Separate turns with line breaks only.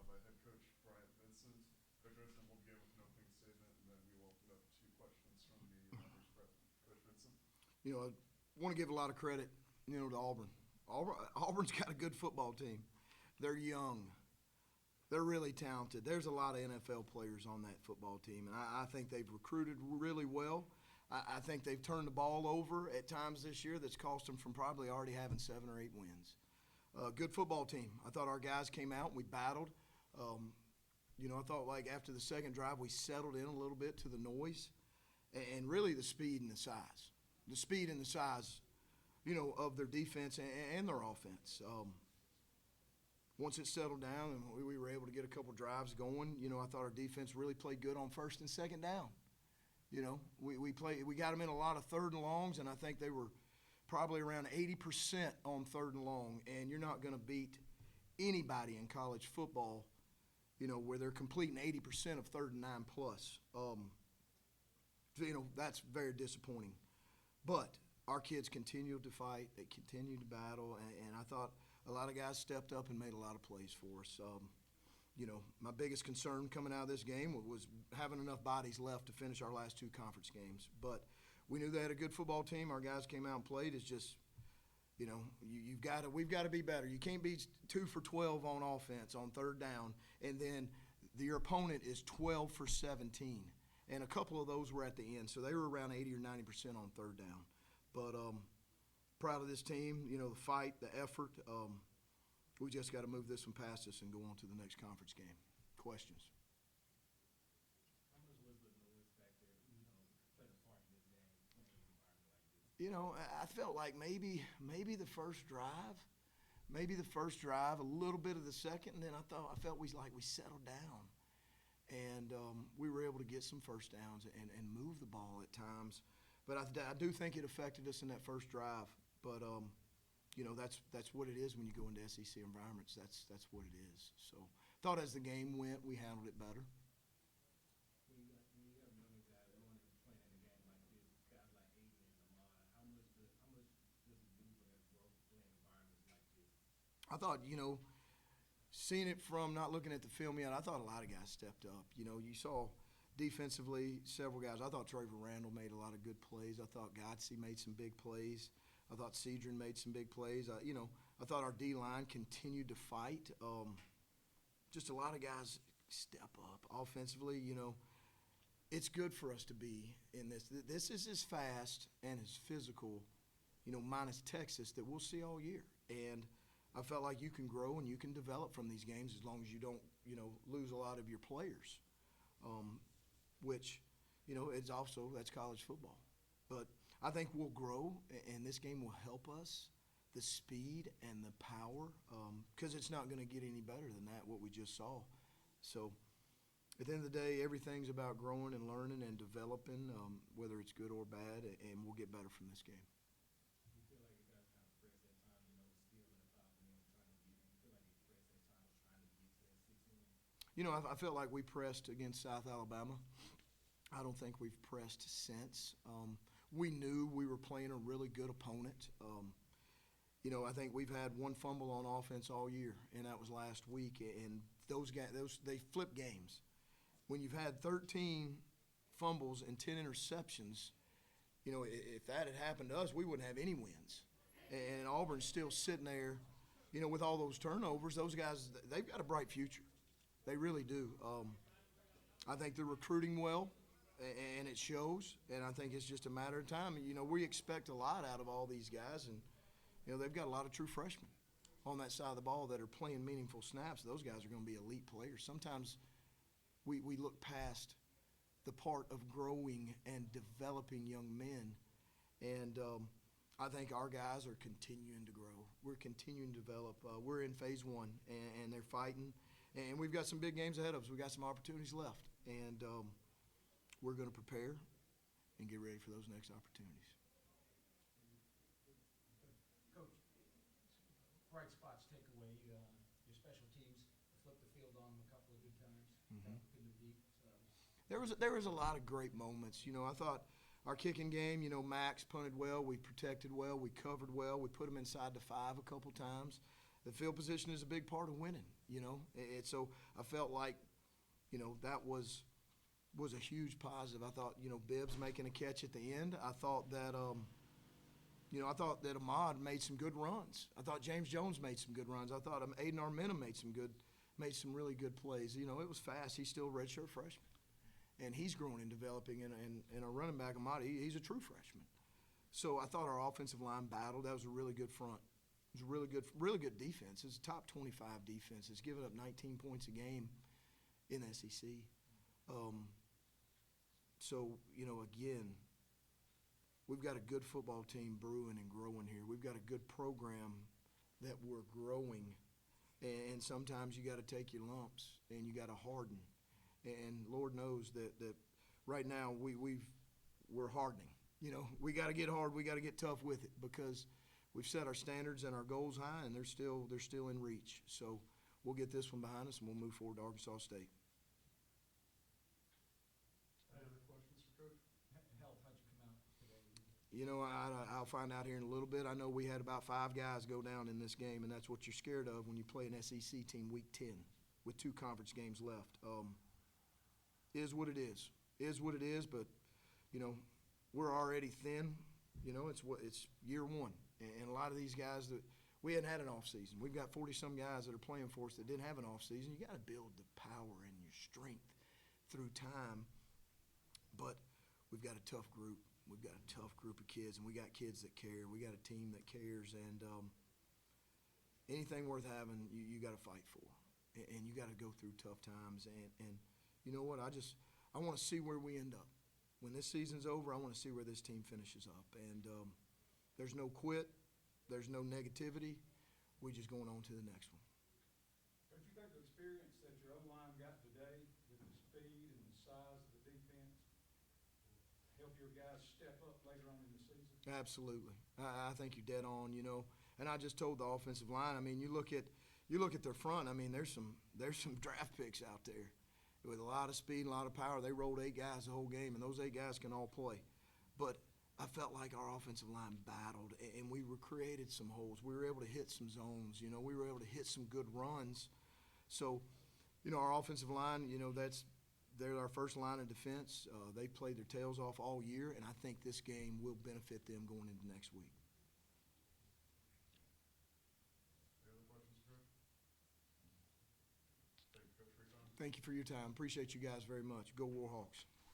by head coach Bryant Vincent. Coach Vincent will begin with an opening statement, and then we will open up to questions from the members present. Coach Vincent.
I want to give a lot of credit, to Auburn. Auburn's got a good football team. They're young. They're really talented. There's a lot of NFL players on that football team, and I think they've recruited really well. I think they've turned the ball over at times this year that's cost them from probably already having 7 or 8 wins. Good football team. I thought our guys came out and we battled. I thought like after the second drive we settled in a little bit to the noise and really the speed and the size. The speed and the size, of their defense and their offense. Once it settled down and we were able to get a couple drives going, I thought our defense really played good on first and second down. We got them in a lot of third and longs, and I think they were probably around 80% on third and long. And you're not going to beat anybody in college football, where they're completing 80% of third and 9 plus. That's very disappointing. But our kids continued to fight. They continued to battle, and I thought a lot of guys stepped up and made a lot of plays for us. My biggest concern coming out of this game was having enough bodies left to finish our last 2 conference games. But we knew they had a good football team. Our guys came out and played. It's just, we've got to be better. You can't be 2 for 12 on offense on third down, and then your opponent is 12 for 17. And a couple of those were at the end, so they were around 80 or 90% on third down. But proud of this team, the fight, the effort. We just got to move this one past us and go on to the next conference game. Questions?
How much was the noise factor, played a part in this game, playing in an environment like this?
I felt like maybe the first drive, a little bit of the second, and then I felt we settled down, and we were able to get some first downs and move the ball at times. But I do think it affected us in that first drive. But that's what it is when you go into SEC environments. That's what it is. So thought as the game went, we handled it better.
When you have young guys going and playing in a game like this, guys like Aiden and Lamar, how much does it do for their growth playing environments like this?
I thought, seeing it from not looking at the film yet, I thought a lot of guys stepped up. You saw defensively several guys. I thought Trevor Randall made a lot of good plays. I thought Godsey made some big plays. I thought Cedron made some big plays. I thought our D-line continued to fight. Just a lot of guys step up offensively. It's good for us to be in this. This is as fast and as physical, minus Texas, that we'll see all year. And I felt like you can grow and you can develop from these games as long as you don't, lose a lot of your players, which, it's also, that's college football. But I think we'll grow, and this game will help us, the speed and the power, because it's not going to get any better than that, what we just saw. So at the end of the day, everything's about growing and learning and developing, whether it's good or bad, and we'll get better from this game.
Do you feel like you guys kind of pressed that time, still in the 5 minutes trying to get, you feel like you pressed that time trying to get to that 6 in?
I felt like we pressed against South Alabama. I don't think we've pressed since. We knew we were playing a really good opponent. I think we've had 1 fumble on offense all year, and that was last week. And those guys, they flip games. When you've had 13 fumbles and 10 interceptions, if that had happened to us, we wouldn't have any wins. And Auburn's still sitting there, with all those turnovers. Those guys, they've got a bright future. They really do. I think they're recruiting well, and it shows. And I think it's just a matter of time. We expect a lot out of all these guys, and they've got a lot of true freshmen on that side of the ball that are playing meaningful snaps. Those guys are going to be elite players. Sometimes we look past the part of growing and developing young men, and I think our guys are continuing to grow. We're continuing to develop. We're in phase 1, and they're fighting. And we've got some big games ahead of us. We've got some opportunities left. And we're going to prepare and get ready for those next opportunities.
Coach, bright spots take away. Your special teams flipped the field on them a couple of good times.
Mhm.
Couldn't beat. So.
There was a lot of great moments. I thought our kicking game, Max punted well. We protected well. We covered well. We put them inside the 5 a couple times. the field position is a big part of winning, you know. So I felt like, you know, that was a huge positive. I thought, you know, Bibbs making a catch at the end. I thought that, I thought that Ahmad made some good runs. I thought James Jones made some good runs. I thought Aiden Armenta made some really good plays. You know, it was fast. He's still a redshirt freshman, and he's growing and developing. And our running back Ahmad, he's a true freshman. So I thought our offensive line battled. That was a really good front. It was a really good defense. It's a top 25 defense. It's giving up 19 points a game in the SEC. So, you know, again, we've got a good football team brewing and growing here. We've got a good program that we're growing. And sometimes you got to take your lumps and you got to harden. And Lord knows that right now we're hardening. You know, we got to get hard. We got to get tough with it because we've set our standards and our goals high, and they're still in reach. So we'll get this one behind us, and we'll move forward to Arkansas State.
Any other questions for Coach?
Health, how'd you come out today?
You know, I'll find out here in a little bit. I know we had about 5 guys go down in this game, and that's what you're scared of when you play an SEC team Week 10 with 2 conference games left. Is what it is. Is what it is, but, you know, we're already thin. You know, it's year 1. And a lot of these guys that we hadn't had an off season. We've got 40-some guys that are playing for us that didn't have an off season. You got to build the power and your strength through time. But we've got a tough group. We've got a tough group of kids, and we got kids that care. We got a team that cares, and anything worth having, you got to fight for, and you got to go through tough times. And you know what? I want to see where we end up. When this season's over, I want to see where this team finishes up. And there's no quit. There's no negativity. We're just going on to the next one.
Don't you think the experience that your O-line got today with the speed and the size of the defense will help your guys step up later on in the season?
Absolutely. I think you're dead on, you know. And I just told the offensive line, I mean, you look at their front, I mean, there's some draft picks out there with a lot of speed and a lot of power. They rolled 8 guys the whole game, and those 8 guys can all play. But I felt like our offensive line battled, and we created some holes. We were able to hit some zones. You know, we were able to hit some good runs. So, you know, our offensive line, you know, they're our first line of defense. They played their tails off all year, and I think this game will benefit them going into next week.
Any other questions, Coach? Thank you, Coach, for your time.
Thank you for your time. Appreciate you guys very much. Go Warhawks.